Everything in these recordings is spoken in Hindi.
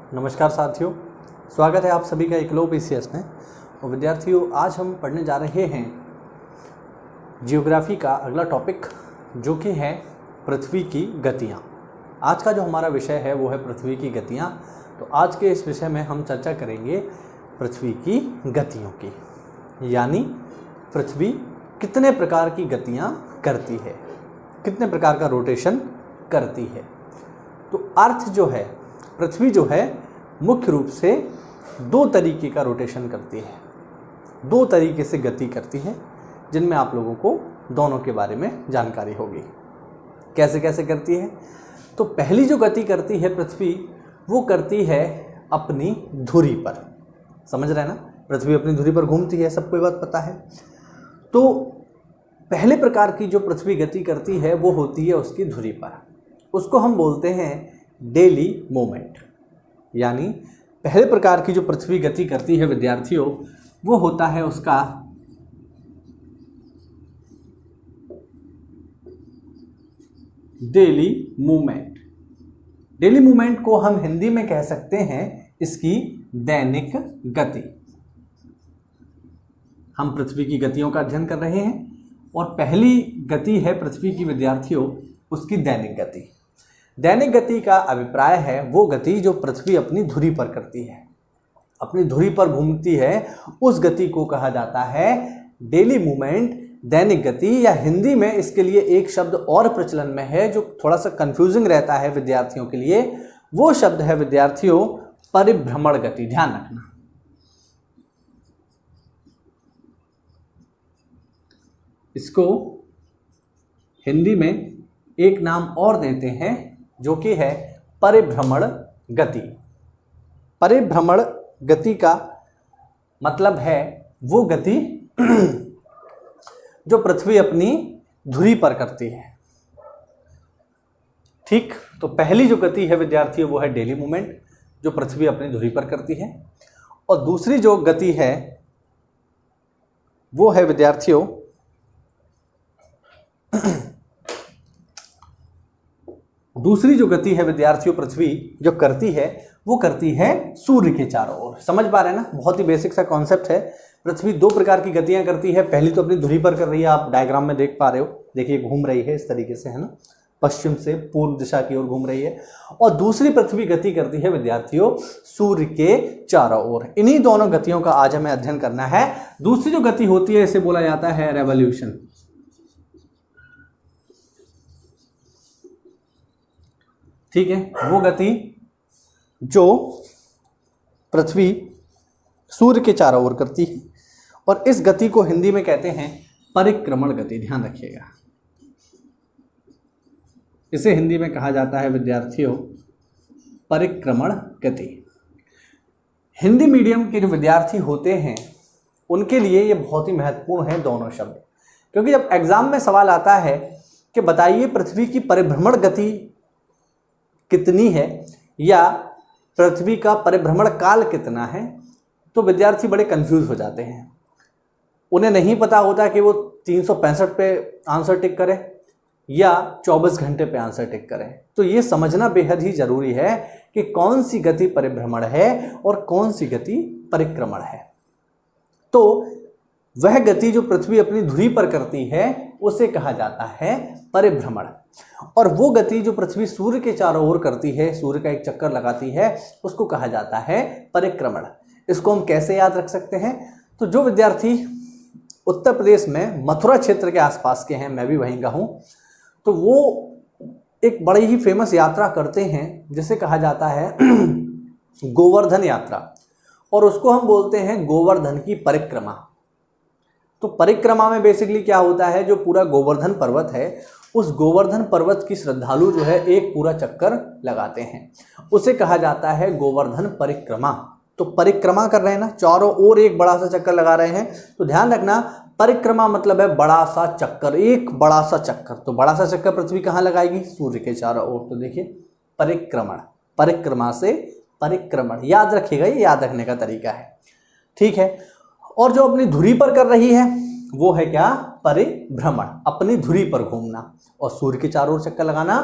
नमस्कार साथियों, स्वागत है आप सभी का एकलव्य पीसीएस में। और विद्यार्थियों, आज हम पढ़ने जा रहे हैं जियोग्राफी का अगला टॉपिक, जो कि है पृथ्वी की गतियाँ। आज का जो हमारा विषय है वो है पृथ्वी की गतियाँ। तो आज के इस विषय में हम चर्चा करेंगे पृथ्वी की गतियों की, यानी पृथ्वी कितने प्रकार की गतियाँ करती है, कितने प्रकार का रोटेशन करती है। तो अर्थ जो है, पृथ्वी जो है मुख्य रूप से दो तरीके का रोटेशन करती है, दो तरीके से गति करती है, जिनमें आप लोगों को दोनों के बारे में जानकारी होगी। कैसे कैसे करती है? तो पहली जो गति करती है पृथ्वी, वो करती है अपनी धुरी पर। समझ रहे हैं ना, पृथ्वी अपनी धुरी पर घूमती है, सबको ये बात पता है। तो पहले प्रकार की जो पृथ्वी गति करती है वो होती है उसकी धुरी पर। उसको हम बोलते हैं डेली मूवमेंट। यानी पहले प्रकार की जो पृथ्वी गति करती है विद्यार्थियों, वो होता है उसका डेली मूवमेंट। डेली मूवमेंट को हम हिंदी में कह सकते हैं इसकी दैनिक गति। हम पृथ्वी की गतियों का अध्ययन कर रहे हैं और पहली गति है पृथ्वी की विद्यार्थियों उसकी दैनिक गति। दैनिक गति का अभिप्राय है वो गति जो पृथ्वी अपनी धुरी पर करती है, अपनी धुरी पर घूमती है, उस गति को कहा जाता है डेली मूवमेंट, दैनिक गति। या हिंदी में इसके लिए एक शब्द और प्रचलन में है जो थोड़ा सा कंफ्यूजिंग रहता है विद्यार्थियों के लिए। वो शब्द है विद्यार्थियों परिभ्रमण गति। ध्यान रखना, इसको हिंदी में एक नाम और देते हैं जो कि है परिभ्रमण गति। परिभ्रमण गति का मतलब है वो गति जो पृथ्वी अपनी धुरी पर करती है। ठीक, तो पहली जो गति है विद्यार्थियों वो है डेली मूवमेंट, जो पृथ्वी अपनी धुरी पर करती है। और दूसरी जो गति है वो है विद्यार्थियों दूसरी जो गति है विद्यार्थियों पृथ्वी जो करती है वो करती है सूर्य के चारों ओर। समझ पा रहे हैं ना, बहुत ही बेसिक सा कॉन्सेप्ट है। पृथ्वी दो प्रकार की गतियां करती है। पहली तो अपनी धुरी पर कर रही है, आप डायग्राम में देख पा रहे हो, देखिए घूम रही है इस तरीके से, है ना, पश्चिम से पूर्व दिशा की ओर घूम रही है। और दूसरी पृथ्वी गति करती है विद्यार्थियों सूर्य के चारों ओर। इन्हीं दोनों गतियों का आज हमें अध्ययन करना है। दूसरी जो गति होती है इसे बोला जाता है रेवोल्यूशन। ठीक है, वो गति जो पृथ्वी सूर्य के चारों ओर करती है, और इस गति को हिंदी में कहते हैं परिक्रमण गति। ध्यान रखिएगा, इसे हिंदी में कहा जाता है विद्यार्थियों परिक्रमण गति। हिंदी मीडियम के जो विद्यार्थी होते हैं उनके लिए ये बहुत ही महत्वपूर्ण है दोनों शब्द, क्योंकि जब एग्जाम में सवाल आता है कि बताइए पृथ्वी की परिभ्रमण गति कितनी है या पृथ्वी का परिभ्रमण काल कितना है, तो विद्यार्थी बड़े कंफ्यूज हो जाते हैं। उन्हें नहीं पता होता कि वो 365 पे आंसर टिक करें या 24 घंटे पे आंसर टिक करें। तो ये समझना बेहद ही जरूरी है कि कौन सी गति परिभ्रमण है और कौन सी गति परिक्रमण है। तो वह गति जो पृथ्वी अपनी धुरी पर करती है उसे कहा जाता है परिभ्रमण, और वो गति जो पृथ्वी सूर्य के चारों ओर करती है, सूर्य का एक चक्कर लगाती है, उसको कहा जाता है परिक्रमण। इसको हम कैसे याद रख सकते हैं? तो जो विद्यार्थी उत्तर प्रदेश में मथुरा क्षेत्र के आसपास के हैं, मैं भी वहीं का हूँ, तो वो एक बड़ी ही फेमस यात्रा करते हैं जिसे कहा जाता है गोवर्धन यात्रा, और उसको हम बोलते हैं गोवर्धन की परिक्रमा। तो परिक्रमा में बेसिकली क्या होता है, जो पूरा गोवर्धन पर्वत है उस गोवर्धन पर्वत की श्रद्धालु जो है एक पूरा चक्कर लगाते हैं, उसे कहा जाता है गोवर्धन परिक्रमा। तो परिक्रमा कर रहे हैं ना, चारों ओर एक बड़ा सा चक्कर लगा रहे हैं। तो ध्यान रखना, परिक्रमा मतलब है बड़ा सा चक्कर, एक बड़ा सा चक्कर। तो बड़ा सा चक्कर पृथ्वी कहाँ लगाएगी? सूर्य के चारों ओर। तो देखिए परिक्रमण, परिक्रमा से परिक्रमण, याद रखिएगा, ये याद रखने का तरीका है। ठीक है, और जो अपनी धुरी पर कर रही है वो है क्या? परिभ्रमण, अपनी धुरी पर घूमना। और सूर्य के चारों ओर चक्कर लगाना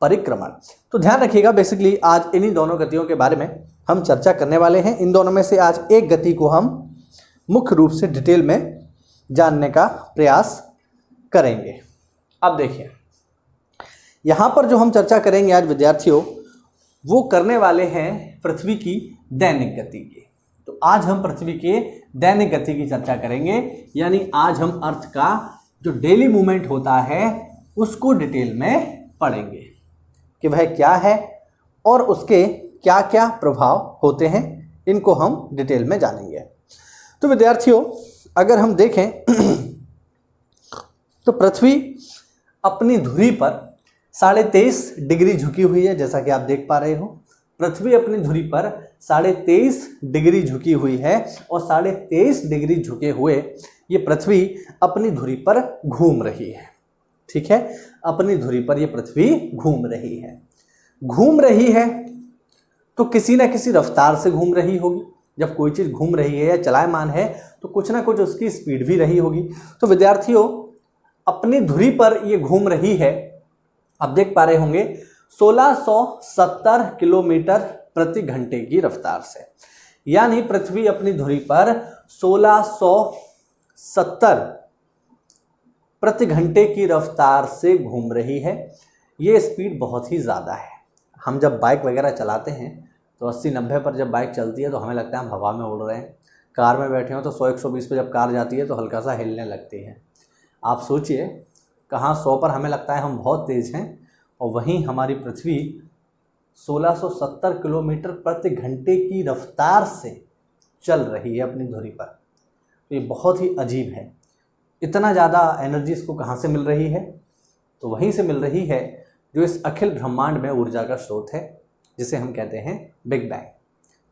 परिक्रमण। तो ध्यान रखिएगा, बेसिकली आज इन्हीं दोनों गतियों के बारे में हम चर्चा करने वाले हैं। इन दोनों में से आज एक गति को हम मुख्य रूप से डिटेल में जानने का प्रयास करेंगे। अब देखिए, यहाँ पर जो हम चर्चा करेंगे आज विद्यार्थियों, वो करने वाले हैं पृथ्वी की दैनिक गति की। तो आज हम पृथ्वी के दैनिक गति की चर्चा करेंगे, यानी आज हम अर्थ का जो डेली मूवमेंट होता है उसको डिटेल में पढ़ेंगे कि वह क्या है और उसके क्या क्या प्रभाव होते हैं, इनको हम डिटेल में जानेंगे। तो विद्यार्थियों, अगर हम देखें तो पृथ्वी अपनी धुरी पर 23.5 डिग्री झुकी हुई है। जैसा कि आप देख पा रहे हो, पृथ्वी अपनी धुरी पर 23.5 डिग्री झुकी हुई है और 23.5 डिग्री झुके हुए ये पृथ्वी अपनी धुरी पर घूम रही है। ठीक है, अपनी धुरी पर ये पृथ्वी घूम रही है। घूम रही है तो किसी ना किसी रफ्तार से घूम रही होगी। जब कोई चीज़ घूम रही है या चलायमान है तो कुछ ना कुछ उसकी स्पीड भी रही होगी। तो विद्यार्थियों, अपनी धुरी पर ये घूम रही है, आप देख पा रहे होंगे 1670 किलोमीटर प्रति घंटे की रफ्तार से। यानी पृथ्वी अपनी धुरी पर 1670 प्रति घंटे की रफ्तार से घूम रही है। ये स्पीड बहुत ही ज़्यादा है। हम जब बाइक वगैरह चलाते हैं तो 80-90 पर जब बाइक चलती है तो हमें लगता है हम हवा में उड़ रहे हैं। कार में बैठे हो तो 100-120 पर जब कार जाती है तो हल्का सा हिलने लगती है। आप सोचिए, कहाँ 100 पर हमें लगता है हम बहुत तेज़ हैं और वहीं हमारी पृथ्वी 1670 किलोमीटर प्रति घंटे की रफ्तार से चल रही है अपनी धुरी पर। तो ये बहुत ही अजीब है। इतना ज़्यादा एनर्जी इसको कहाँ से मिल रही है? तो वहीं से मिल रही है जो इस अखिल ब्रह्मांड में ऊर्जा का स्रोत है, जिसे हम कहते हैं बिग बैंग।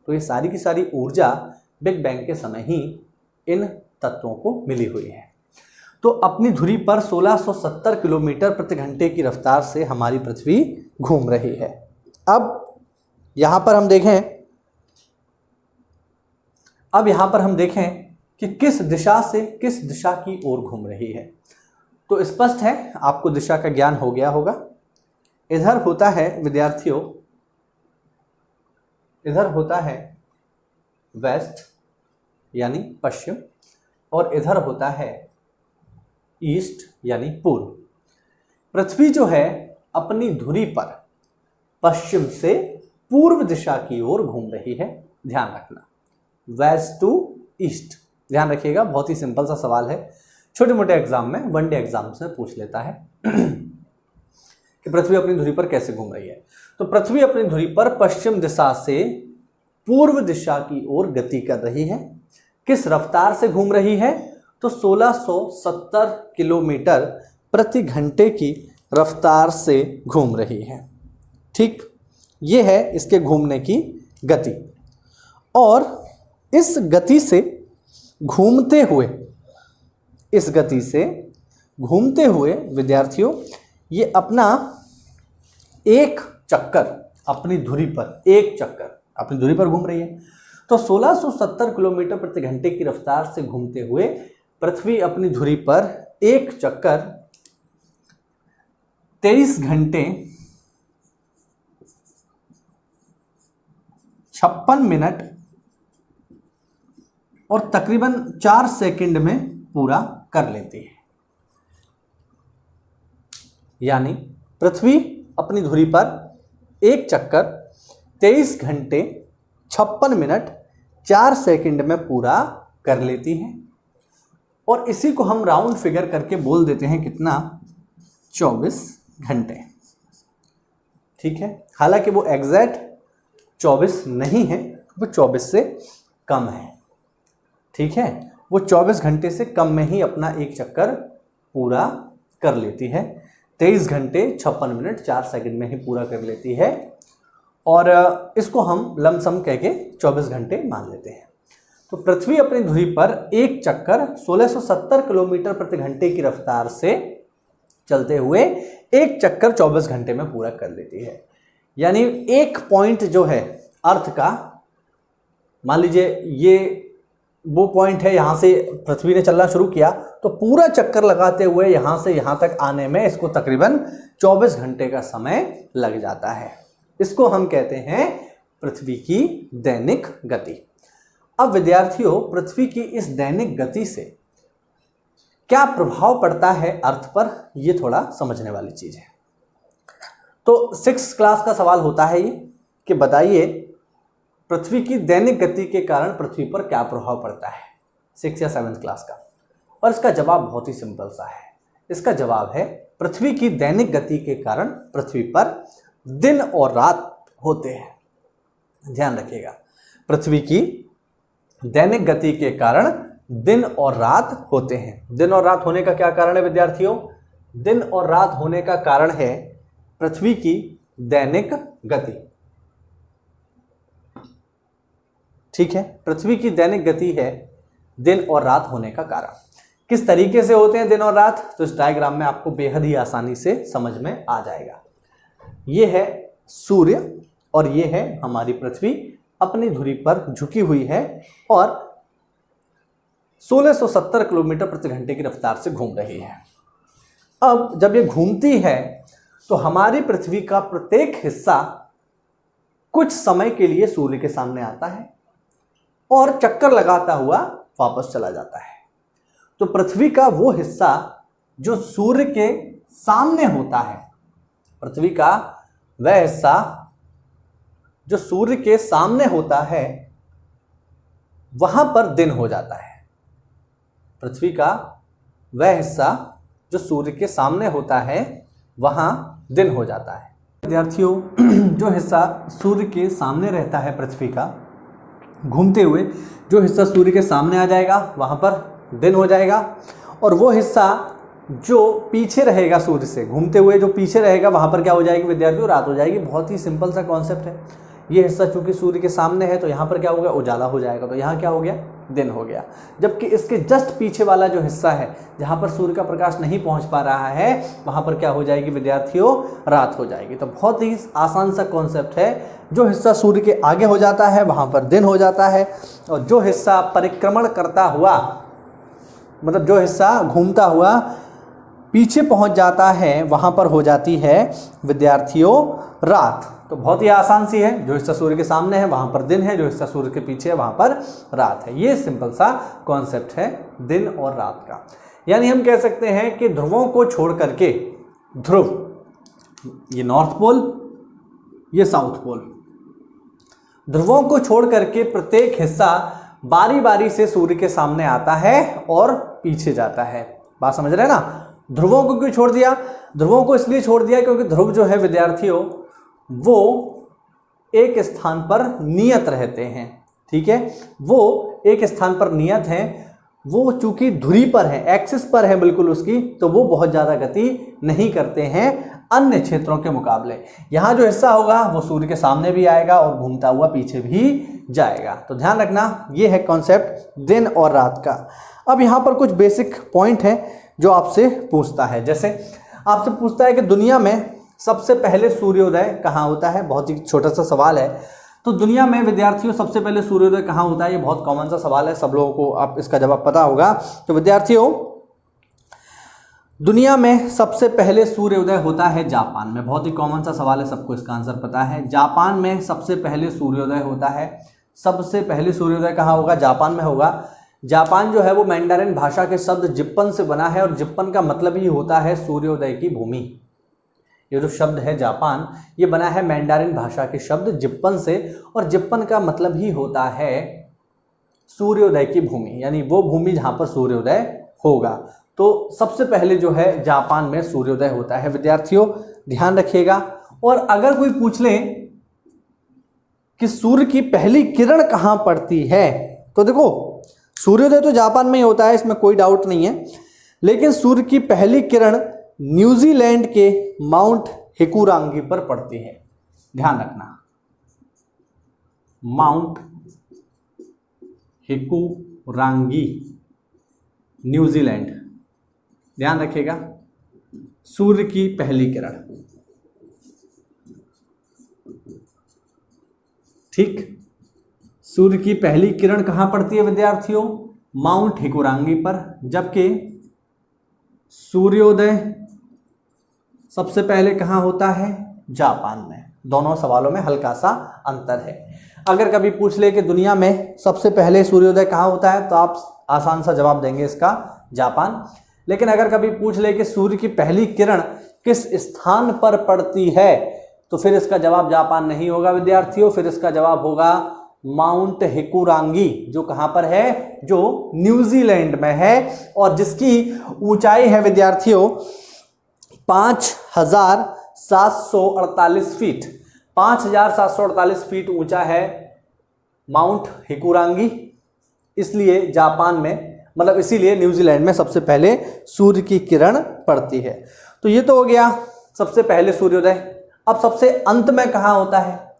तो ये सारी की सारी ऊर्जा बिग बैंग के समय ही इन तत्वों को मिली हुई है। तो अपनी धुरी पर 1670 किलोमीटर प्रति घंटे की रफ्तार से हमारी पृथ्वी घूम रही है। अब यहाँ पर हम देखें कि किस दिशा की ओर घूम रही है। तो स्पष्ट है, आपको दिशा का ज्ञान हो गया होगा। इधर होता है विद्यार्थियों, इधर होता है वेस्ट यानी पश्चिम, और इधर होता है ईस्ट यानी पूर्व। पृथ्वी जो है अपनी धुरी पर पश्चिम से पूर्व दिशा की ओर घूम रही है। ध्यान रखना, वेस्ट टू ईस्ट। ध्यान रखिएगा, बहुत ही सिंपल सा सवाल है, छोटे मोटे एग्जाम में, वनडे एग्जाम्स में पूछ लेता है कि पृथ्वी अपनी धुरी पर कैसे घूम रही है। तो पृथ्वी अपनी धुरी पर पश्चिम दिशा से पूर्व दिशा की ओर गति कर रही है। किस रफ्तार से घूम रही है? तो 1670 किलोमीटर प्रति घंटे की रफ्तार से घूम रही है। ठीक, ये है इसके घूमने की गति। और इस गति से घूमते हुए विद्यार्थियों, ये अपना एक चक्कर अपनी धुरी पर घूम रही है। तो 1670 किलोमीटर प्रति घंटे की रफ्तार से घूमते हुए पृथ्वी अपनी धुरी पर एक चक्कर 23 घंटे 56 मिनट और तकरीबन 4 सेकंड में पूरा कर लेती है। यानी पृथ्वी अपनी धुरी पर एक चक्कर 23 घंटे 56 मिनट 4 सेकंड में पूरा कर लेती है। और इसी को हम राउंड फिगर करके बोल देते हैं कितना? 24 घंटे। ठीक है, हालांकि वो एग्जैक्ट 24 नहीं है, वो 24 से कम है। ठीक है, वो 24 घंटे से कम में ही अपना एक चक्कर पूरा कर लेती है। 23 घंटे 56 मिनट 4 सेकंड में ही पूरा कर लेती है। और इसको हम लमसम कह के 24 घंटे मान लेते हैं। तो पृथ्वी अपनी धुरी पर एक चक्कर 1670 किलोमीटर प्रति घंटे की रफ्तार से चलते हुए एक चक्कर 24 घंटे में पूरा कर लेती है। यानी एक पॉइंट जो है अर्थ का, मान लीजिए ये वो पॉइंट है, यहाँ से पृथ्वी ने चलना शुरू किया तो पूरा चक्कर लगाते हुए यहाँ से यहाँ तक आने में इसको तकरीबन 24 घंटे का समय लग जाता है। इसको हम कहते हैं पृथ्वी की दैनिक गति। अब विद्यार्थियों, पृथ्वी की इस दैनिक गति से क्या प्रभाव पड़ता है अर्थ पर, ये थोड़ा समझने वाली चीज है। तो 6th क्लास का सवाल होता है ये कि बताइए पृथ्वी की दैनिक गति के कारण पृथ्वी पर क्या प्रभाव पड़ता है, 6 या 7th क्लास का। और इसका जवाब बहुत ही सिंपल सा है। इसका जवाब है पृथ्वी की दैनिक गति के कारण पृथ्वी पर दिन और रात होते हैं। ध्यान रखिएगा, पृथ्वी की दैनिक गति के कारण दिन और रात होते हैं। दिन और रात होने का क्या कारण है विद्यार्थियों? दिन और रात होने का कारण है पृथ्वी की दैनिक गति। ठीक है, पृथ्वी की दैनिक गति है दिन और रात होने का कारण। किस तरीके से होते हैं दिन और रात, तो इस डायग्राम में आपको बेहद ही आसानी से समझ में आ जाएगा। ये है सूर्य और ये है हमारी पृथ्वी, अपनी धुरी पर झुकी हुई है और 1670 किलोमीटर प्रति घंटे की रफ्तार से घूम रही है। अब जब ये घूमती है तो हमारी पृथ्वी का प्रत्येक हिस्सा कुछ समय के लिए सूर्य के सामने आता है और चक्कर लगाता हुआ वापस चला जाता है। तो पृथ्वी का वो हिस्सा जो सूर्य के सामने होता है, पृथ्वी का वह हिस्सा जो सूर्य के सामने होता है, वहां पर दिन हो जाता है। पृथ्वी का वह हिस्सा जो सूर्य के सामने होता है, वहां दिन हो जाता है। विद्यार्थियों, जो हिस्सा सूर्य के सामने रहता है पृथ्वी का, घूमते हुए जो हिस्सा सूर्य के सामने आ जाएगा वहां पर दिन हो जाएगा, और वो हिस्सा जो पीछे रहेगा सूर्य से घूमते हुए जो पीछे रहेगा वहां पर क्या हो जाएगी विद्यार्थियों? रात हो जाएगी। बहुत ही सिंपल सा कॉन्सेप्ट है। ये हिस्सा चूंकि सूर्य के सामने है तो यहाँ पर क्या हो गया? उजाला हो जाएगा, तो यहाँ क्या हो गया? दिन हो गया। जबकि इसके जस्ट पीछे वाला जो हिस्सा है जहाँ पर सूर्य का प्रकाश नहीं पहुँच पा रहा है, वहाँ पर क्या हो जाएगी विद्यार्थियों? रात हो जाएगी। तो बहुत ही आसान सा कॉन्सेप्ट है। जो हिस्सा सूर्य के आगे हो जाता है वहाँ पर दिन हो जाता है, और जो हिस्सा परिक्रमण करता हुआ, मतलब जो हिस्सा घूमता हुआ पीछे पहुंच जाता है, वहां पर हो जाती है विद्यार्थियों रात। तो बहुत ही आसान सी है। जो हिस्सा सूर्य के सामने है वहां पर दिन है, जो हिस्सा सूर्य के पीछे है वहां पर रात है। ये सिंपल सा कॉन्सेप्ट है दिन और रात का। यानी हम कह सकते हैं कि ध्रुवों को छोड़ करके, ध्रुव ये नॉर्थ पोल, ये साउथ पोल, ध्रुवों को छोड़ करके प्रत्येक हिस्सा बारी बारी से सूर्य के सामने आता है और पीछे जाता है। बात समझ रहे हैं ना? ध्रुवों को क्यों छोड़ दिया? ध्रुवों को इसलिए छोड़ दिया क्योंकि ध्रुव जो है विद्यार्थियों वो एक स्थान पर नियत रहते हैं। ठीक है, वो एक स्थान पर नियत हैं। वो चूंकि धुरी पर है, एक्सिस पर है बिल्कुल उसकी, तो वो बहुत ज़्यादा गति नहीं करते हैं अन्य क्षेत्रों के मुकाबले। यहाँ जो हिस्सा होगा वो सूर्य के सामने भी आएगा और घूमता हुआ पीछे भी जाएगा। तो ध्यान रखना, ये है कॉन्सेप्ट दिन और रात का। अब यहाँ पर कुछ बेसिक पॉइंट हैं जो आपसे पूछता है। जैसे आपसे पूछता है कि दुनिया में सबसे पहले सूर्योदय कहाँ होता है? बहुत ही छोटा सा सवाल है। तो दुनिया में विद्यार्थियों सबसे पहले सूर्योदय कहाँ होता है? ये बहुत कॉमन सा सवाल है, सब लोगों को आप इसका जवाब पता होगा। तो विद्यार्थियों, दुनिया में सबसे पहले सूर्योदय होता है जापान में। बहुत ही कॉमन सा सवाल है, सबको इसका आंसर पता है। जापान में सबसे पहले सूर्योदय होता है। सबसे पहले सूर्योदय कहाँ होगा? जापान में होगा। जापान जो है वो मैंडारिन भाषा के शब्द जिप्पन से बना है, और जिप्पन का मतलब ही होता है सूर्योदय की भूमि। ये जो शब्द है जापान, ये बना है मैंडारिन भाषा के शब्द जिप्पन से, और जिप्पन का मतलब ही होता है सूर्योदय की भूमि, यानी वो भूमि जहाँ पर सूर्योदय होगा। तो सबसे पहले जो है जापान में सूर्योदय होता है विद्यार्थियों, ध्यान रखिएगा। और अगर कोई पूछ ले कि सूर्य की पहली किरण कहाँ पड़ती है, तो देखो सूर्योदय तो जापान में ही होता है, इसमें कोई डाउट नहीं है। लेकिन सूर्य की पहली किरण न्यूजीलैंड के माउंट हिकुरांगी पर पड़ती है। ध्यान रखना, माउंट हिकुरांगी, न्यूजीलैंड। ध्यान रखिएगा, सूर्य की पहली किरण। ठीक, सूर्य की पहली किरण कहाँ पड़ती है विद्यार्थियों? माउंट हिकुरांगी पर, जबकि सूर्योदय सबसे पहले कहाँ होता है? जापान में। दोनों सवालों में हल्का सा अंतर है। अगर कभी पूछ ले कि दुनिया में सबसे पहले सूर्योदय कहाँ होता है, तो आप आसान सा जवाब देंगे इसका, जापान। लेकिन अगर कभी पूछ ले कि सूर्य की पहली किरण किस स्थान पर पड़ती है, तो फिर इसका जवाब जापान नहीं होगा विद्यार्थियों, फिर इसका जवाब होगा माउंट हिकुरांगी, जो कहां पर है? जो न्यूजीलैंड में है, और जिसकी ऊंचाई है विद्यार्थियों 5748 फीट। 5748 फीट ऊंचा है माउंट हिकुरांगी। इसलिए जापान में, मतलब इसीलिए न्यूजीलैंड में सबसे पहले सूर्य की किरण पड़ती है। तो ये तो हो गया सबसे पहले सूर्योदय। अब सबसे अंत में कहाँ होता है?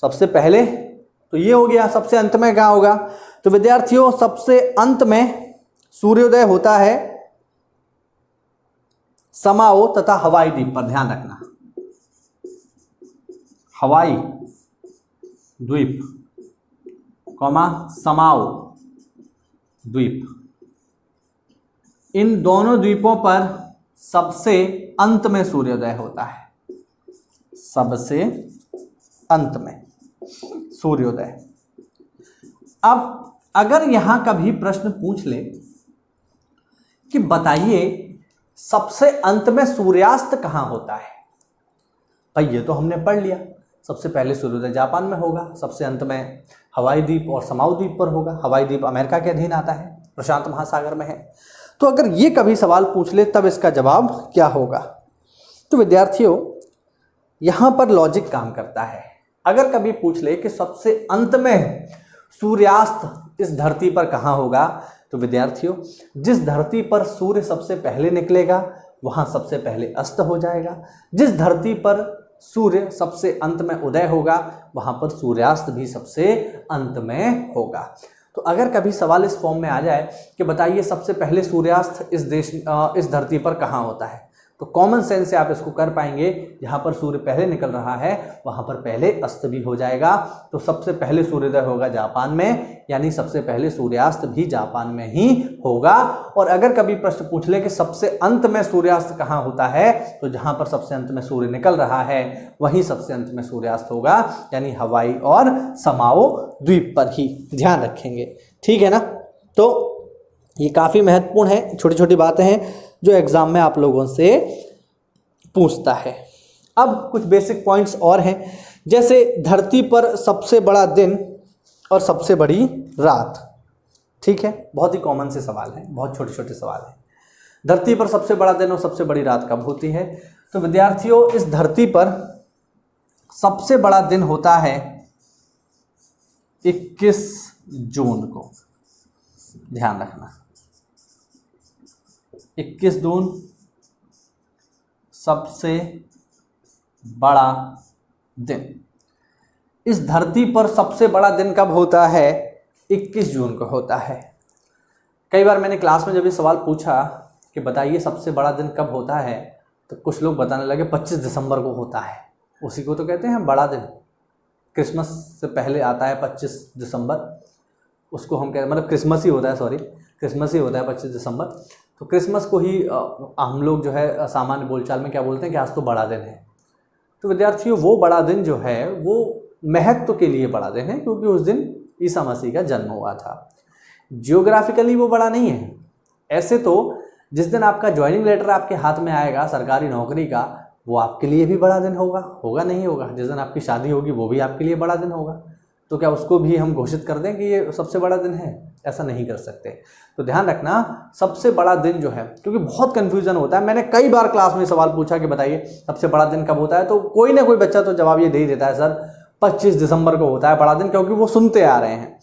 सबसे पहले तो ये हो गया, सबसे अंत में कहाँ होगा? तो विद्यार्थियों सबसे अंत में सूर्योदय होता है समाओ तथा हवाई द्वीप पर। ध्यान रखना, हवाई द्वीप कॉमा समाओ द्वीप, इन दोनों द्वीपों पर सबसे अंत में सूर्योदय होता है। सबसे अंत में सूर्योदय। अब अगर यहां कभी प्रश्न पूछ ले कि बताइए सबसे अंत में सूर्यास्त कहां होता है, भाई ये तो हमने पढ़ लिया, सबसे पहले सूर्योदय जापान में होगा, सबसे अंत में हवाई द्वीप और समाओ द्वीप पर होगा। हवाई द्वीप अमेरिका के अधीन आता है, प्रशांत महासागर में है। तो अगर ये कभी सवाल पूछ ले तब इसका जवाब क्या होगा? तो विद्यार्थियों यहां पर लॉजिक काम करता है। अगर कभी पूछ ले कि सबसे अंत में सूर्यास्त इस धरती पर कहां होगा, तो विद्यार्थियों जिस धरती पर सूर्य सबसे पहले निकलेगा वहां सबसे पहले अस्त हो जाएगा। जिस धरती पर सूर्य सबसे अंत में उदय होगा वहां पर सूर्यास्त भी सबसे अंत में होगा। तो अगर कभी सवाल इस फॉर्म में आ जाए कि बताइए सबसे पहले सूर्यास्त इस धरती पर कहाँ होता है, तो कॉमन सेंस से आप इसको कर पाएंगे, जहां पर सूर्य पहले निकल रहा है वहां पर पहले अस्त भी हो जाएगा। तो सबसे पहले सूर्योदय होगा जापान में, यानी सबसे पहले सूर्यास्त भी जापान में ही होगा। और अगर कभी प्रश्न पूछ ले कि सबसे अंत में सूर्यास्त कहाँ होता है, तो जहां पर सबसे अंत में सूर्य निकल रहा है वहीं सबसे अंत में सूर्यास्त होगा, यानी हवाई और समाओ द्वीप पर ही। ध्यान रखेंगे, ठीक है ना। तो ये काफ़ी महत्वपूर्ण है, छोटी छोटी बातें हैं जो एग्जाम में आप लोगों से पूछता है। अब कुछ बेसिक पॉइंट्स और हैं, जैसे धरती पर सबसे बड़ा दिन और सबसे बड़ी रात। ठीक है, बहुत ही कॉमन से सवाल है, बहुत छोटे छोटे सवाल हैं। धरती पर सबसे बड़ा दिन और सबसे बड़ी रात कब होती है? तो विद्यार्थियों इस धरती पर सबसे बड़ा दिन होता है 21 जून को। ध्यान रखना, 21 जून सबसे बड़ा दिन। इस धरती पर सबसे बड़ा दिन कब होता है? 21 जून को होता है। कई बार मैंने क्लास में जब ये सवाल पूछा कि बताइए सबसे बड़ा दिन कब होता है, तो कुछ लोग बताने लगे 25 दिसंबर को होता है। उसी को तो कहते हैं बड़ा दिन। क्रिसमस से पहले आता है 25 दिसंबर, उसको हम कहते, मतलब क्रिसमस ही होता है, सॉरी क्रिसमस ही होता है 25 दिसंबर। तो क्रिसमस को ही हम लोग जो है सामान्य बोलचाल में क्या बोलते हैं कि आज तो बड़ा दिन है। तो विद्यार्थियों वो बड़ा दिन जो है वो महत्व के लिए बड़ा दिन है, क्योंकि उस दिन ईसा मसीह का जन्म हुआ था। जियोग्राफिकली वो बड़ा नहीं है। ऐसे तो जिस दिन आपका ज्वाइनिंग लेटर आपके हाथ में आएगा सरकारी नौकरी का, वो आपके लिए भी बड़ा दिन होगा, होगा नहीं होगा? जिस दिन आपकी शादी होगी वो भी आपके लिए बड़ा दिन होगा। तो क्या उसको भी हम घोषित कर दें कि ये सबसे बड़ा दिन है? ऐसा नहीं कर सकते। तो ध्यान रखना, सबसे बड़ा दिन जो है, क्योंकि बहुत कंफ्यूजन होता है। मैंने कई बार क्लास में सवाल पूछा कि बताइए सबसे बड़ा दिन कब होता है, तो कोई ना कोई बच्चा तो जवाब ये दे ही देता है, सर 25 दिसंबर को होता है बड़ा दिन, क्योंकि वो सुनते आ रहे हैं।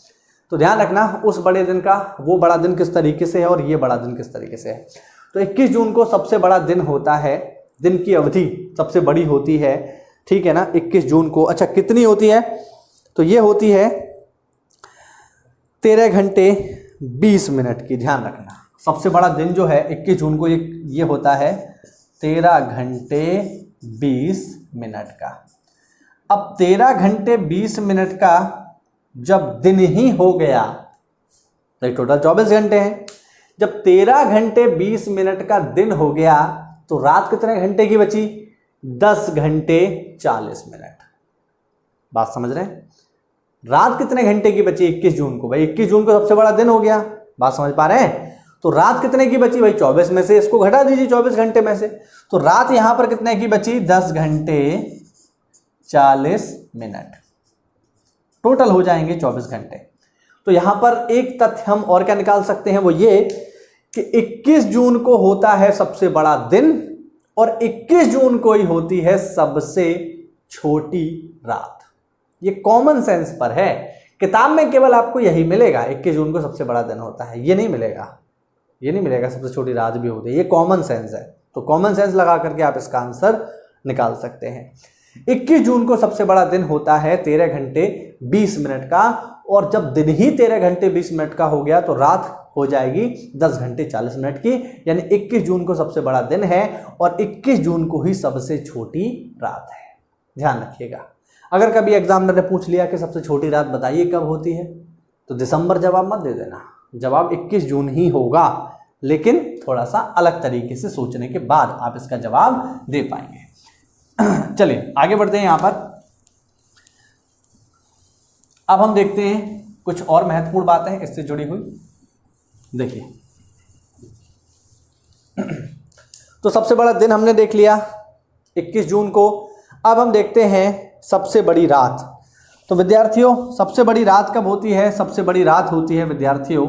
तो ध्यान रखना उस बड़े दिन का, वो बड़ा दिन किस तरीके से है और ये बड़ा दिन किस तरीके से है। तो 21 जून को सबसे बड़ा दिन होता है, दिन की अवधि सबसे बड़ी होती है, ठीक है ना, 21 जून को। अच्छा कितनी होती है? तो ये होती है 13 घंटे 20 मिनट की। ध्यान रखना सबसे बड़ा दिन जो है 21 जून को ये होता है 13 घंटे 20 मिनट का। अब 13 घंटे 20 मिनट का जब दिन ही हो गया, तो टोटल 24 घंटे हैं। जब 13 घंटे 20 मिनट का दिन हो गया तो रात कितने घंटे की बची? 10 घंटे 40 मिनट। बात समझ रहे हैं? रात कितने घंटे की बची 21 जून को? भाई 21 जून को सबसे बड़ा दिन हो गया। बात समझ पा रहे हैं? तो रात कितने की बची भाई? 24 में से इसको घटा दीजिए 24 घंटे में से, तो रात यहां पर कितने की बची? 10 घंटे 40 मिनट। टोटल हो जाएंगे 24 घंटे। तो यहां पर एक तथ्य हम और क्या निकाल सकते हैं, वो ये कि 21 जून को होता है सबसे बड़ा दिन और 21 जून को ही होती है सबसे छोटी रात। ये कॉमन सेंस पर है। किताब में केवल आपको यही मिलेगा, 21 जून को सबसे बड़ा दिन होता है, ये नहीं मिलेगा, ये नहीं मिलेगा सबसे छोटी रात भी होती है। ये कॉमन सेंस है, तो कॉमन सेंस लगा करके आप इसका आंसर निकाल सकते हैं। 21 जून को सबसे बड़ा दिन होता है 13 घंटे 20 मिनट का, और जब दिन ही 13 घंटे 20 मिनट का हो गया तो रात हो जाएगी 10 घंटे 40 मिनट की। यानी 21 जून को सबसे बड़ा दिन है और 21 जून को ही सबसे छोटी रात है। ध्यान रखिएगा। अगर कभी एग्जामिनर ने पूछ लिया कि सबसे छोटी रात बताइए कब होती है, तो दिसंबर जवाब मत दे देना, जवाब 21 जून ही होगा, लेकिन थोड़ा सा अलग तरीके से सोचने के बाद आप इसका जवाब दे पाएंगे। चलिए आगे बढ़ते हैं। यहां पर अब हम देखते हैं कुछ और महत्वपूर्ण बातें इससे जुड़ी हुई। देखिए, तो सबसे बड़ा दिन हमने देख लिया 21 जून को। अब हम देखते हैं सबसे बड़ी रात। तो विद्यार्थियों, सबसे बड़ी रात कब होती है? सबसे बड़ी रात होती है विद्यार्थियों,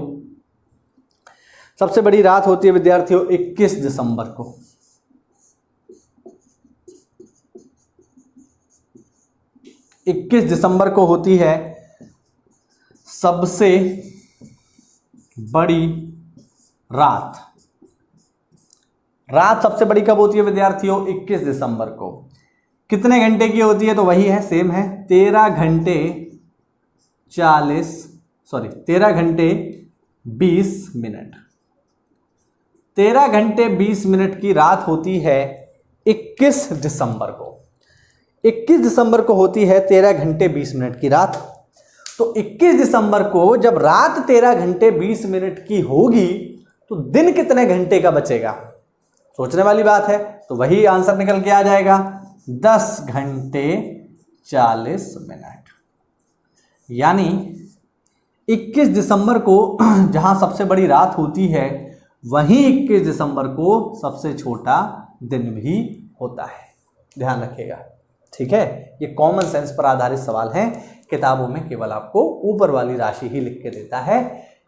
सबसे बड़ी रात होती है विद्यार्थियों 21 दिसंबर को। 21 दिसंबर को होती है सबसे बड़ी रात। रात सबसे बड़ी कब होती है विद्यार्थियों? 21 दिसंबर को। कितने घंटे की होती है? तो वही है, सेम है, 13 घंटे 20 मिनट। 13 घंटे 20 मिनट की रात होती है 21 दिसंबर को। 21 दिसंबर को होती है 13 घंटे 20 मिनट की रात। तो 21 दिसंबर को जब रात 13 घंटे 20 मिनट की होगी तो दिन कितने घंटे का बचेगा? सोचने वाली बात है। तो वही आंसर निकल के आ जाएगा, 10 घंटे 40 मिनट। यानी 21 दिसंबर को जहां सबसे बड़ी रात होती है वहीं 21 दिसंबर को सबसे छोटा दिन भी होता है। ध्यान रखिएगा, ठीक है। ये कॉमन सेंस पर आधारित सवाल हैं। किताबों में केवल आपको ऊपर वाली राशि ही लिख के देता है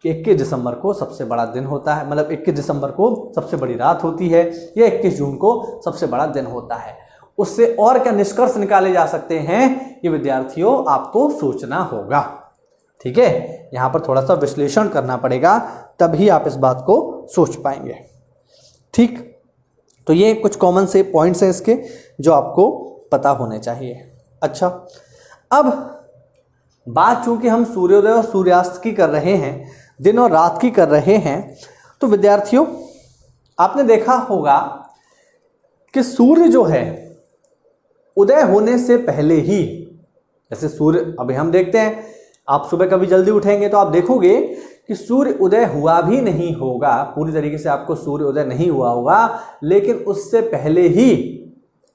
कि 21 दिसंबर को सबसे बड़ा दिन होता है, मतलब 21 दिसंबर को सबसे बड़ी रात होती है, या 21 जून को सबसे बड़ा दिन होता है। उससे और क्या निष्कर्ष निकाले जा सकते हैं, ये विद्यार्थियों आपको सोचना होगा, ठीक है। यहां पर थोड़ा सा विश्लेषण करना पड़ेगा, तभी आप इस बात को सोच पाएंगे, ठीक। तो ये कुछ कॉमन से पॉइंट्स हैं इसके जो आपको पता होने चाहिए। अच्छा, अब बात चूंकि हम सूर्योदय और सूर्यास्त की कर रहे हैं, दिन और रात की कर रहे हैं, तो विद्यार्थियों आपने देखा होगा कि सूर्य जो है उदय होने से पहले ही, जैसे सूर्य अभी हम देखते हैं, आप सुबह कभी जल्दी उठेंगे तो आप देखोगे कि सूर्य उदय हुआ भी नहीं होगा, पूरी तरीके से आपको सूर्य उदय नहीं हुआ होगा, लेकिन उससे पहले ही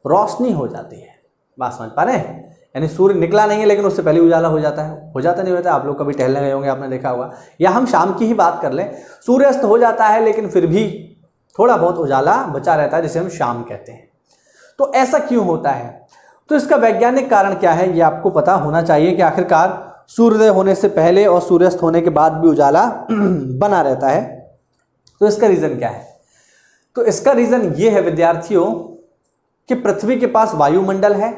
रोशनी हो जाती है। बात समझ पा रहे हैं? यानी सूर्य निकला नहीं है लेकिन उससे पहले उजाला हो जाता है। हो जाता नहीं होता? आप लोग कभी टहलने गए होंगे, आपने देखा होगा। या हम शाम की ही बात कर लें, सूर्यास्त हो जाता है लेकिन फिर भी थोड़ा बहुत उजाला बचा रहता है, जिसे हम शाम कहते हैं। तो ऐसा क्यों होता है? तो इसका वैज्ञानिक कारण क्या है, ये आपको पता होना चाहिए कि आखिरकार सूर्योदय होने से पहले और सूर्यास्त होने के बाद भी उजाला बना रहता है। तो इसका रीजन क्या है? तो इसका रीजन ये है विद्यार्थियों कि पृथ्वी के पास वायुमंडल है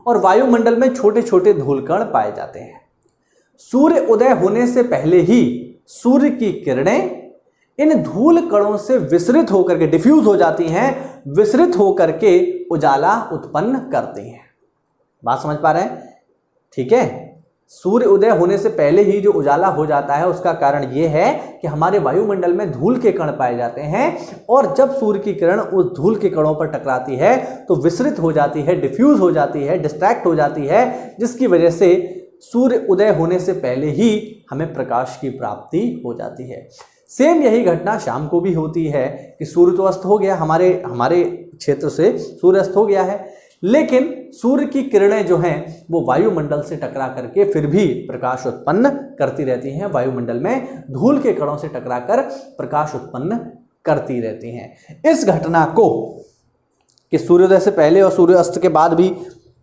और वायुमंडल में छोटे छोटे धूलकण पाए जाते हैं। सूर्य उदय होने से पहले ही सूर्य की किरणें इन धूल कणों से विसरित होकर के डिफ्यूज हो जाती हैं, विसरित होकर के उजाला उत्पन्न करती हैं। बात समझ पा रहे हैं? ठीक है। सूर्य उदय होने से पहले ही जो उजाला हो जाता है उसका कारण यह है कि हमारे वायुमंडल में धूल के कण पाए जाते हैं, और जब सूर्य की किरण उस धूल के कणों पर टकराती है तो विसरित हो जाती है, डिफ्यूज हो जाती है, डिस्ट्रैक्ट हो जाती है, जिसकी वजह से सूर्य उदय होने से पहले ही हमें प्रकाश की प्राप्ति हो जाती है। सेम यही घटना शाम को भी होती है कि सूर्य तो अस्त हो गया, हमारे क्षेत्र से सूर्य अस्त हो गया है, लेकिन सूर्य की किरणें जो हैं वो वायुमंडल से टकरा करके फिर भी प्रकाश उत्पन्न करती रहती हैं। वायुमंडल में धूल के कणों से टकराकर प्रकाश उत्पन्न करती रहती हैं। इस घटना को कि सूर्योदय से पहले और सूर्यास्त के बाद भी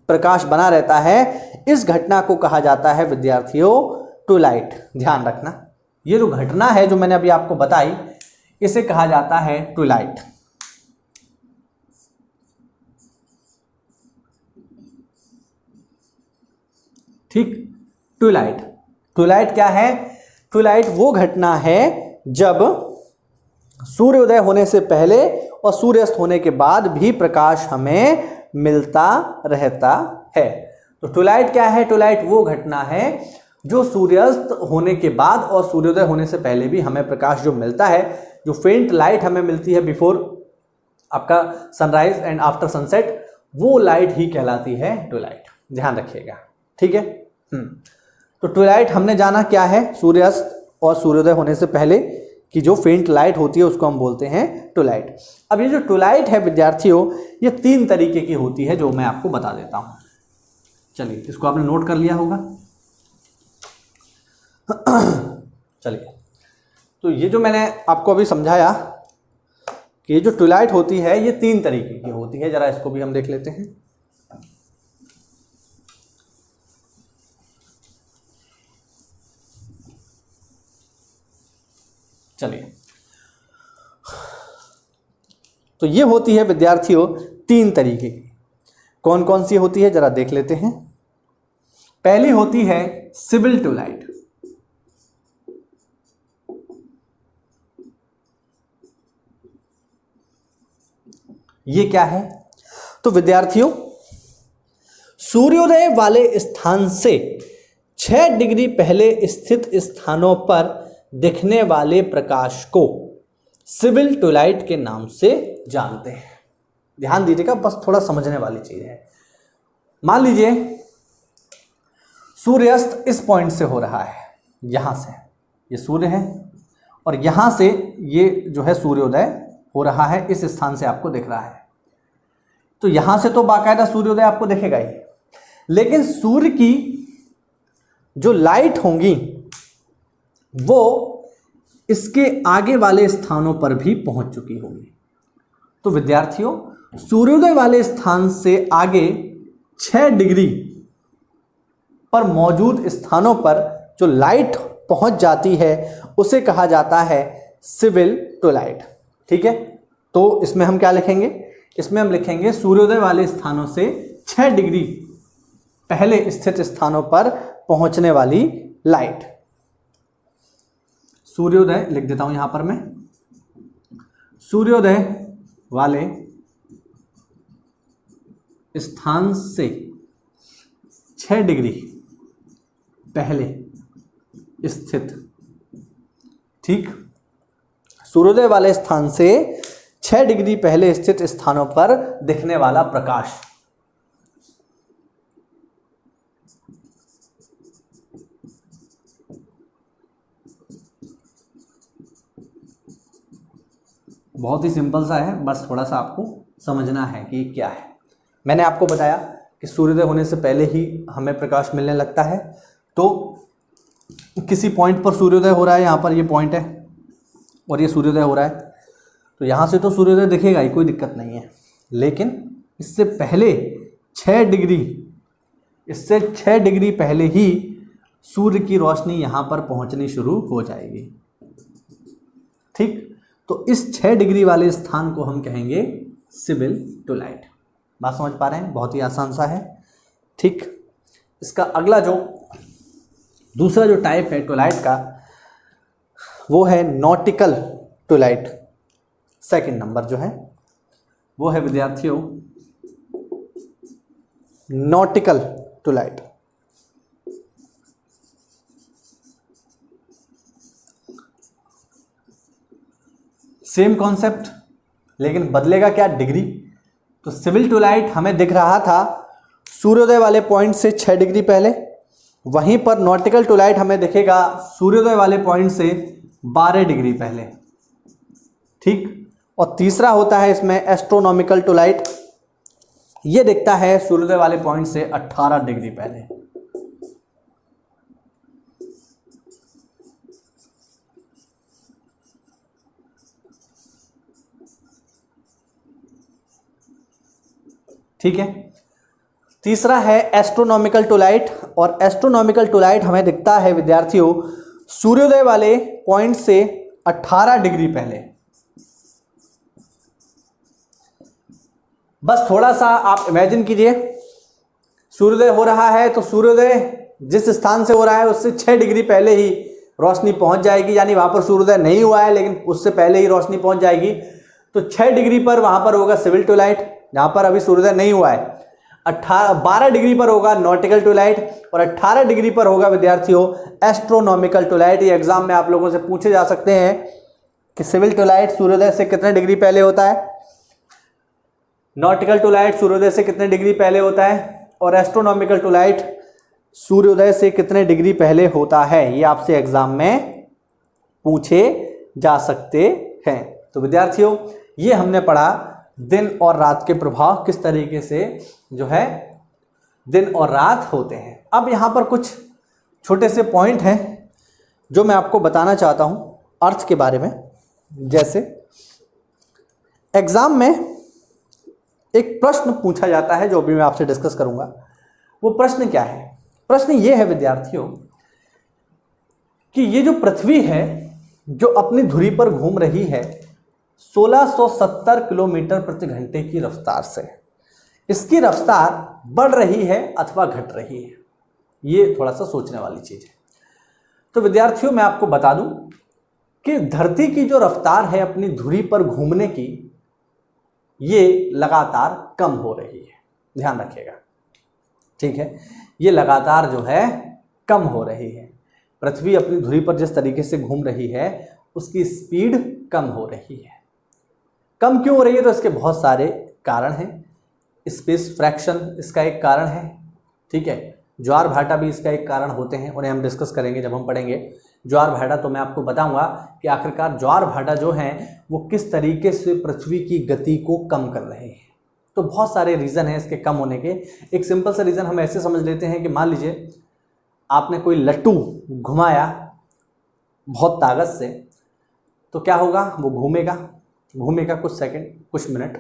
प्रकाश बना रहता है, इस घटना को कहा जाता है विद्यार्थियों ट्विलाइट। ध्यान रखना, ये जो घटना है जो मैंने अभी आपको बताई, इसे कहा जाता है ट्विलाइट। ठीक, ट्विलाइट। ट्विलाइट क्या है? ट्विलाइट वो घटना है जब सूर्योदय होने से पहले और सूर्यास्त होने के बाद भी प्रकाश हमें मिलता रहता है। तो ट्विलाइट क्या है? ट्विलाइट वो घटना है जो सूर्यास्त होने के बाद और सूर्योदय होने से पहले भी हमें प्रकाश जो मिलता है, जो फेंट लाइट हमें मिलती है बिफोर आपका सनराइज एंड आफ्टर सनसेट, वो लाइट ही कहलाती है ट्विलाइट। ध्यान रखिएगा, ठीक है। तो ट्विलाइट हमने जाना क्या है, सूर्यास्त और सूर्योदय होने से पहले की जो फेंट लाइट होती है उसको हम बोलते हैं ट्विलाइट। अब ये जो ट्विलाइट है विद्यार्थियों, ये 3 तरीके की होती है जो मैं आपको बता देता हूं। चलिए, इसको आपने नोट कर लिया होगा। चलिए, तो ये जो मैंने आपको अभी समझाया कि ये जो ट्विलाइट होती है ये 3 तरीके की होती है, जरा इसको भी हम देख लेते हैं। चलिए, तो ये होती है विद्यार्थियों 3 तरीके की। कौन कौन सी होती है जरा देख लेते हैं। पहली होती है सिविल ट्विलाइट। ये क्या है? तो विद्यार्थियों, सूर्योदय वाले स्थान से 6 डिग्री पहले स्थित स्थानों पर दिखने वाले प्रकाश को सिविल ट्विलाइट के नाम से जानते हैं। ध्यान दीजिएगा, बस थोड़ा समझने वाली चीज है। मान लीजिए सूर्यास्त इस पॉइंट से हो रहा है, यहां से ये सूर्य है और यहां से ये जो है सूर्योदय हो रहा है, इस स्थान से आपको दिख रहा है। तो यहां से तो बाकायदा सूर्योदय आपको दिखेगा ही, लेकिन सूर्य की जो लाइट होंगी वो इसके आगे वाले स्थानों पर भी पहुंच चुकी होगी। तो विद्यार्थियों, सूर्योदय वाले स्थान से आगे 6 डिग्री पर मौजूद स्थानों पर जो लाइट पहुंच जाती है उसे कहा जाता है सिविल ट्विलाइट। ठीक है, तो इसमें हम क्या लिखेंगे? इसमें हम लिखेंगे सूर्योदय वाले स्थानों से 6 डिग्री पहले स्थित स्थानों पर पहुंचने वाली लाइट। सूर्योदय लिख देता हूं यहां पर मैं, सूर्योदय वाले स्थान से 6 डिग्री पहले स्थित, ठीक, सूर्योदय वाले स्थान से 6 डिग्री पहले स्थित स्थानों पर दिखने वाला प्रकाश। बहुत ही सिंपल सा है, बस थोड़ा सा आपको समझना है कि क्या है। मैंने आपको बताया कि सूर्योदय होने से पहले ही हमें प्रकाश मिलने लगता है। तो किसी पॉइंट पर सूर्योदय हो रहा है, यहाँ पर ये पॉइंट है और ये सूर्योदय हो रहा है, तो यहाँ से तो सूर्योदय दिखेगा ही, कोई दिक्कत नहीं है। लेकिन इससे पहले 6 डिग्री, इससे 6 डिग्री पहले ही सूर्य की रोशनी यहाँ पर पहुँचनी शुरू हो जाएगी। ठीक, तो इस 6 डिग्री वाले स्थान को हम कहेंगे सिविल ट्विलाइट। बात समझ पा रहे हैं? बहुत ही आसान सा है। ठीक, इसका अगला जो दूसरा जो टाइप है ट्विलाइट का वो है नॉटिकल ट्विलाइट। सेकंड नंबर जो है वो है विद्यार्थियों नॉटिकल ट्विलाइट। सेम कॉन्सेप्ट, लेकिन बदलेगा क्या? डिग्री। तो सिविल ट्विलाइट हमें दिख रहा था सूर्योदय वाले पॉइंट से 6 डिग्री पहले, वहीं पर नॉटिकल टू लाइट हमें दिखेगा सूर्योदय वाले पॉइंट से 12 डिग्री पहले, ठीक। और तीसरा होता है इसमें एस्ट्रोनॉमिकल टू लाइट, ये दिखता है सूर्योदय वाले पॉइंट से 18 डिग्री पहले। ठीक है। तीसरा है एस्ट्रोनॉमिकल टू लाइट, और एस्ट्रोनॉमिकल टू लाइट हमें दिखता है विद्यार्थियों सूर्योदय वाले पॉइंट से 18 डिग्री पहले। बस थोड़ा सा आप इमेजिन कीजिए, सूर्योदय हो रहा है तो सूर्योदय जिस स्थान से हो रहा है उससे 6 डिग्री पहले ही रोशनी पहुंच जाएगी, यानी वहां पर सूर्योदय नहीं हुआ है लेकिन उससे पहले ही रोशनी पहुंच जाएगी। तो 6 डिग्री पर वहां पर होगा सिविल टू लाइट, जहां पर अभी सूर्योदय नहीं हुआ है। 12 डिग्री पर होगा नॉटिकल टू लाइट, और 18 डिग्री पर होगा विद्यार्थियों एस्ट्रोनॉमिकल टू लाइट। ये एग्जाम में आप लोगों से पूछे जा सकते हैं कि सिविल टू लाइट सूर्योदय से कितने डिग्री पहले होता है, नॉटिकल टू लाइट सूर्योदय से कितने डिग्री पहले होता है, और एस्ट्रोनॉमिकल टू लाइट सूर्योदय से कितने डिग्री पहले होता है। ये आपसे एग्जाम में पूछे जा सकते हैं। तो विद्यार्थियों ये हमने पढ़ा दिन और रात के प्रभाव किस तरीके से जो है दिन और रात होते हैं। अब यहाँ पर कुछ छोटे से पॉइंट हैं जो मैं आपको बताना चाहता हूँ अर्थ के बारे में। जैसे एग्जाम में एक प्रश्न पूछा जाता है जो भी मैं आपसे डिस्कस करूंगा। वो प्रश्न क्या है? प्रश्न ये है विद्यार्थियों कि ये जो पृथ्वी है जो अपनी धुरी पर घूम रही है 1670 किलोमीटर प्रति घंटे की रफ्तार से, इसकी रफ्तार बढ़ रही है अथवा घट रही है? ये थोड़ा सा सोचने वाली चीज है। तो विद्यार्थियों मैं आपको बता दूं कि धरती की जो रफ्तार है अपनी धुरी पर घूमने की, ये लगातार कम हो रही है। ध्यान रखिएगा, ठीक है। ये लगातार जो है कम हो रही है। पृथ्वी अपनी धुरी पर जिस तरीके से घूम रही है उसकी स्पीड कम हो रही है। कम क्यों हो रही है? तो इसके बहुत सारे कारण हैं। स्पेस फ्रैक्शन इसका एक कारण है, ठीक है। ज्वार भाटा भी इसका एक कारण होते हैं, उन्हें हम डिस्कस करेंगे जब हम पढ़ेंगे ज्वार भाटा। तो मैं आपको बताऊंगा कि आखिरकार ज्वार भाटा जो हैं वो किस तरीके से पृथ्वी की गति को कम कर रहे हैं। तो बहुत सारे रीज़न हैं इसके कम होने के। एक सिंपल सा रीज़न हम ऐसे समझ लेते हैं कि मान लीजिए आपने कोई लट्टू घुमाया बहुत ताकत से, तो क्या होगा? वो घूमेगा कुछ सेकंड, कुछ मिनट,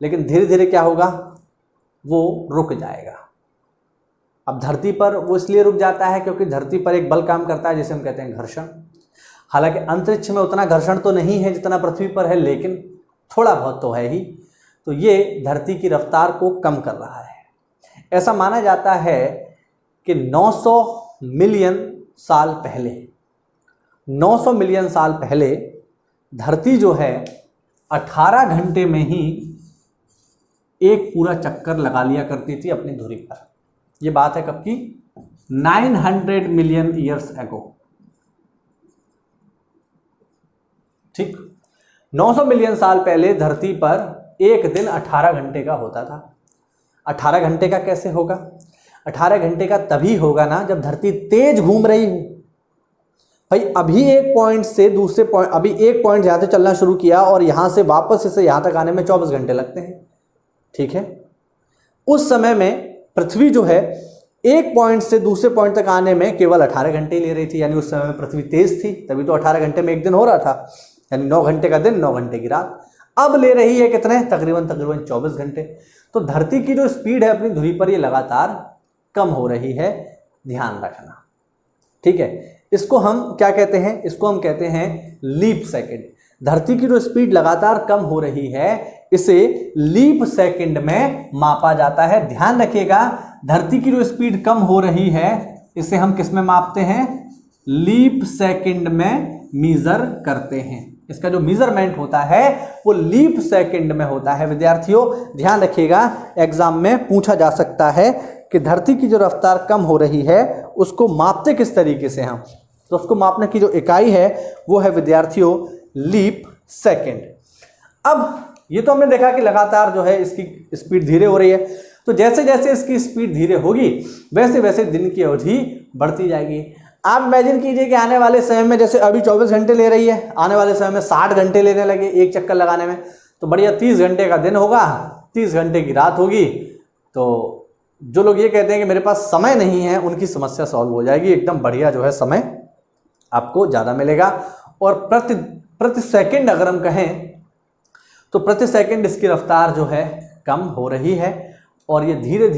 लेकिन धीरे धीरे क्या होगा? वो रुक जाएगा। अब धरती पर वो इसलिए रुक जाता है क्योंकि धरती पर एक बल काम करता है जिसे हम कहते हैं घर्षण। हालांकि अंतरिक्ष में उतना घर्षण तो नहीं है जितना पृथ्वी पर है, लेकिन थोड़ा बहुत तो है ही। तो ये धरती की रफ्तार को कम कर रहा है। ऐसा माना जाता है कि 900 मिलियन साल पहले 900 मिलियन साल पहले धरती जो है 18 घंटे में ही एक पूरा चक्कर लगा लिया करती थी अपनी धुरी पर। ये बात है कब की? 900 मिलियन ईयर्स एगो, ठीक। 900 मिलियन साल पहले धरती पर एक दिन 18 घंटे का होता था। 18 घंटे का कैसे होगा? 18 घंटे का तभी होगा ना जब धरती तेज घूम रही हो। भाई अभी एक पॉइंट से दूसरे पॉइंट, अभी एक पॉइंट यहां से चलना शुरू किया और यहां से वापस इसे यहां तक आने में 24 घंटे लगते हैं, ठीक है। उस समय में पृथ्वी जो है एक पॉइंट से दूसरे पॉइंट तक आने में केवल 18 घंटे ले रही थी, यानी उस समय में पृथ्वी तेज थी, तभी तो 18 घंटे में एक दिन हो रहा था, यानी 9 घंटे का दिन 9 घंटे की रात। अब ले रही है कितने? तकरीबन 24 घंटे। तो धरती की जो स्पीड है अपनी धुरी पर ये लगातार कम हो रही है, ध्यान रखना, ठीक है। इसको हम क्या कहते हैं? इसको हम कहते हैं लीप सेकेंड। धरती की जो स्पीड लगातार कम हो रही है इसे लीप सेकंड में मापा जाता है। ध्यान रखिएगा, धरती की जो स्पीड कम हो रही है इसे हम किस में मापते हैं? लीप सेकंड में मीजर करते हैं। इसका जो मेजरमेंट होता है वो लीप सेकंड में होता है। विद्यार्थियों ध्यान रखिएगा, एग्जाम में पूछा जा सकता है कि धरती की जो रफ्तार कम हो रही है उसको मापते किस तरीके से हम? तो उसको मापने की जो इकाई है वो है विद्यार्थियों लीप सेकंड। अब ये तो हमने देखा कि लगातार जो है इसकी स्पीड धीरे हो रही है। तो जैसे जैसे इसकी स्पीड धीरे होगी वैसे वैसे दिन की अवधि बढ़ती जाएगी। आप इमेजिन कीजिए कि आने वाले समय में, जैसे अभी 24 घंटे ले रही है, आने वाले समय में 60 घंटे लेने लगे एक चक्कर लगाने में, तो बढ़िया 30 घंटे का दिन होगा, 30 घंटे की रात होगी। तो जो लोग ये कहते हैं कि मेरे पास समय नहीं है, उनकी समस्या सॉल्व हो जाएगी। एकदम बढ़िया जो है समय आपको ज़्यादा मिलेगा। और प्रति सेकंड अगर हम कहें तो प्रति सेकंड इसकी रफ्तार जो है कम हो रही है और ये धीरे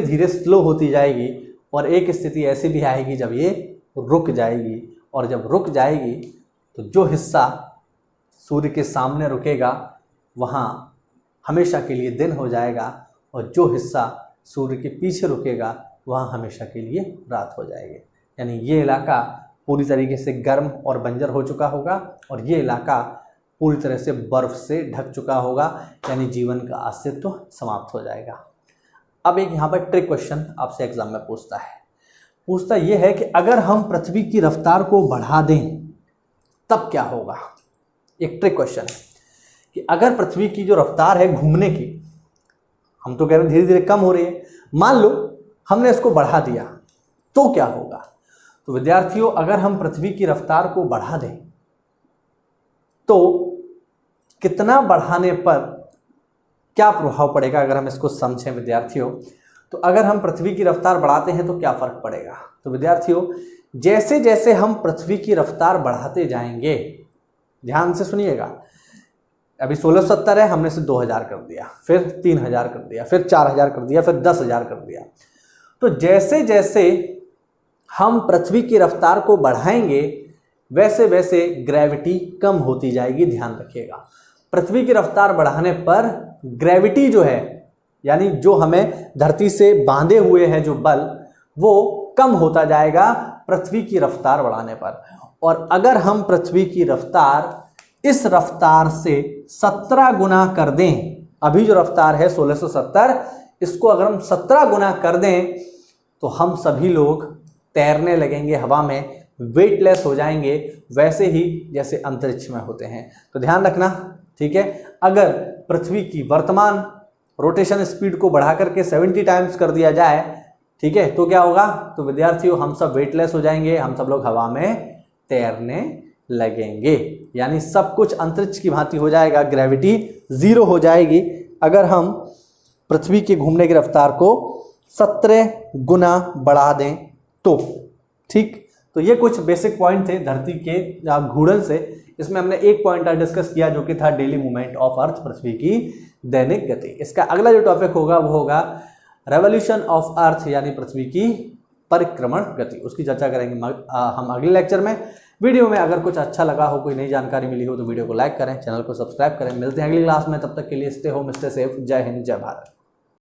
धीरे स्लो होती जाएगी और एक स्थिति ऐसी भी आएगी जब ये रुक जाएगी। और जब रुक जाएगी तो जो हिस्सा सूर्य के सामने रुकेगा वहाँ हमेशा के लिए दिन हो जाएगा और जो हिस्सा सूर्य के पीछे रुकेगा वहाँ हमेशा के लिए रात हो जाएगी। यानी ये इलाका पूरी तरीके से गर्म और बंजर हो चुका होगा और ये इलाका पूरी तरह से बर्फ़ से ढक चुका होगा, यानी जीवन का अस्तित्व समाप्त हो जाएगा। अब एक यहाँ पर ट्रिक क्वेश्चन आपसे एग्जाम में पूछता ये है कि अगर हम पृथ्वी की रफ्तार को बढ़ा दें तब क्या होगा। एक ट्रिक क्वेश्चन है कि अगर पृथ्वी की जो रफ्तार है घूमने की, हम तो कह रहे हैं धीरे धीरे कम हो रही है, मान लो हमने इसको बढ़ा दिया तो क्या होगा। तो विद्यार्थियों, अगर हम पृथ्वी की रफ्तार को बढ़ा दें तो कितना बढ़ाने पर क्या प्रभाव पड़ेगा, अगर हम इसको समझें विद्यार्थियों। तो अगर हम पृथ्वी की रफ्तार बढ़ाते हैं तो क्या फ़र्क पड़ेगा। तो विद्यार्थियों, जैसे जैसे हम पृथ्वी की रफ्तार बढ़ाते जाएंगे, ध्यान से सुनिएगा, अभी 1670 है, हमने इसे 2000 कर दिया, फिर 3000 कर दिया, फिर 4000 कर दिया, फिर 10,000 कर दिया। तो जैसे जैसे हम पृथ्वी की रफ्तार को बढ़ाएंगे वैसे वैसे ग्रेविटी कम होती जाएगी। ध्यान रखिएगा, पृथ्वी की रफ्तार बढ़ाने पर ग्रेविटी जो है, यानी जो हमें धरती से बांधे हुए है जो बल, वो कम होता जाएगा पृथ्वी की रफ्तार बढ़ाने पर। और अगर हम पृथ्वी की रफ्तार इस रफ्तार से 17 गुना कर दें, अभी जो रफ्तार है 1670, इसको अगर हम 17 गुना कर दें तो हम सभी लोग तैरने लगेंगे हवा में, वेटलेस हो जाएंगे, वैसे ही जैसे अंतरिक्ष में होते हैं। तो ध्यान रखना, ठीक है। अगर पृथ्वी की वर्तमान रोटेशन स्पीड को बढ़ा करके 70 टाइम्स कर दिया जाए, ठीक है, तो क्या होगा। तो विद्यार्थियों, हम सब वेटलेस हो जाएंगे, हम सब लोग हवा में तैरने लगेंगे, यानी सब कुछ अंतरिक्ष की भांति हो जाएगा, ग्रेविटी 0 हो जाएगी अगर हम पृथ्वी के घूमने की रफ्तार को 17 गुना बढ़ा दें तो। ठीक, तो ये कुछ बेसिक पॉइंट थे धरती के घूर्णन से। इसमें हमने एक पॉइंट डिस्कस किया जो कि था डेली मूवमेंट ऑफ अर्थ, पृथ्वी की दैनिक गति। इसका अगला जो टॉपिक होगा वो होगा रेवोल्यूशन ऑफ अर्थ, यानी पृथ्वी की परिक्रमण गति। उसकी चर्चा करेंगे हम अगले लेक्चर में। वीडियो में अगर कुछ अच्छा लगा हो, कोई नई जानकारी मिली हो तो वीडियो को लाइक करें, चैनल को सब्सक्राइब करें। मिलते हैं अगली क्लास में, तब तक के लिए स्टे होम, स्टे सेफ। जय हिंद, जय भारत।